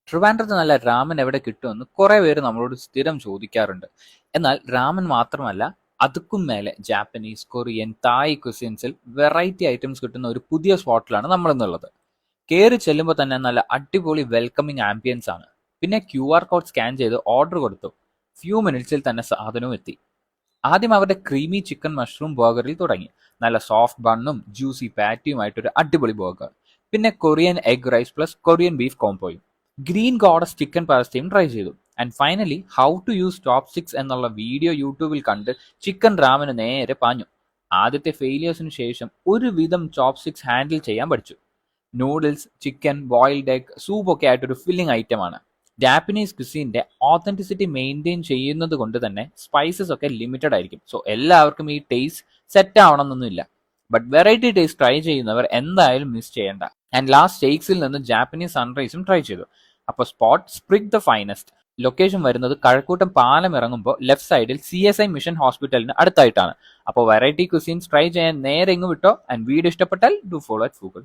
ട്രിവാൻഡ്രത്ത് നല്ല രാമൻ എവിടെ കിട്ടുമെന്ന് കുറെ പേര് നമ്മളോട് സ്ഥിരം ചോദിക്കാറുണ്ട്. എന്നാൽ രാമൻ മാത്രമല്ല, അതുക്കും മേലെ ജാപ്പനീസ്, കൊറിയൻ, തായ് ക്വിസിൻസിൽ വെറൈറ്റി ഐറ്റംസ് കിട്ടുന്ന ഒരു പുതിയ സ്പോട്ടിലാണ് നമ്മളിന്നുള്ളത്. കയറി ചെല്ലുമ്പോൾ തന്നെ നല്ല അടിപൊളി വെൽക്കമിങ് ആംബിയൻസ് ആണ്. പിന്നെ QR കോഡ് സ്കാൻ ചെയ്ത് ഓർഡർ കൊടുത്തു. ഫ്യൂ മിനിറ്റ്സിൽ തന്നെ സാധനവും എത്തി. ആദ്യം അവരുടെ ക്രീമി ചിക്കൻ മഷ്റൂം ബർഗറിൽ തുടങ്ങി. നല്ല സോഫ്റ്റ് ബണ്ണും ജ്യൂസി പാറ്റിയുമായിട്ടൊരു അടിപൊളി ബർഗർ. പിന്നെ Korean egg rice plus Korean beef കോംബോയും. ഗ്രീൻ ഗോഡസ് ചിക്കൻ പാസ്തയും ട്രൈ ചെയ്തു. And finally how to use chopsticks എന്നുള്ള വീഡിയോ യൂട്യൂബിൽ കണ്ട് ചിക്കൻ റാമന് നേരെ പാഞ്ഞു. ആദ്യത്തെ ഫെയിലിയേഴ്സിന് ശേഷം ഒരുവിധം ചോപ്പ് സ്റ്റിക്സ് ഹാൻഡിൽ ചെയ്യാൻ പഠിച്ചു. Noodles, chicken, boiled egg, soup ഒക്കെ ആയിട്ടൊരു ഫില്ലിംഗ് ഐറ്റമാണ്. ജാപ്പനീസ് ക്വിസീൻ്റെ ഓത്തന്റിസിറ്റി മെയിൻറ്റെയിൻ ചെയ്യുന്നത് കൊണ്ട് തന്നെ സ്പൈസസ് ഒക്കെ ലിമിറ്റഡ് ആയിരിക്കും. സോ എല്ലാവർക്കും ഈ ടേസ്റ്റ് സെറ്റ് ആവണമെന്നൊന്നുമില്ല. ബട്ട് വെറൈറ്റി ടേസ്റ്റ് ട്രൈ ചെയ്യുന്നവർ എന്തായാലും മിസ് ചെയ്യേണ്ട. ആൻഡ് ലാസ്റ്റ് സ്റ്റേക്സിൽ നിന്ന് ജാപ്പനീസ് സൺറൈസും ട്രൈ ചെയ്തു. അപ്പോൾ spot sprig the finest. Location വരുന്നത് കഴക്കൂട്ടം പാലം ഇറങ്ങുമ്പോൾ ലെഫ്റ്റ് സൈഡിൽ CSI മിഷൻ ഹോസ്പിറ്റലിന് അടുത്തായിട്ടാണ്. അപ്പോൾ വെറൈറ്റി ക്വിസീൻസ് ട്രൈ ചെയ്യാൻ നേരെ ഇങ്ങ് വിട്ടോ. ആൻഡ് വീഡിയോ ഇഷ്ടപ്പെട്ടാൽ ഡു ഫോളോ അറ്റ് ഗൂഗിൾ.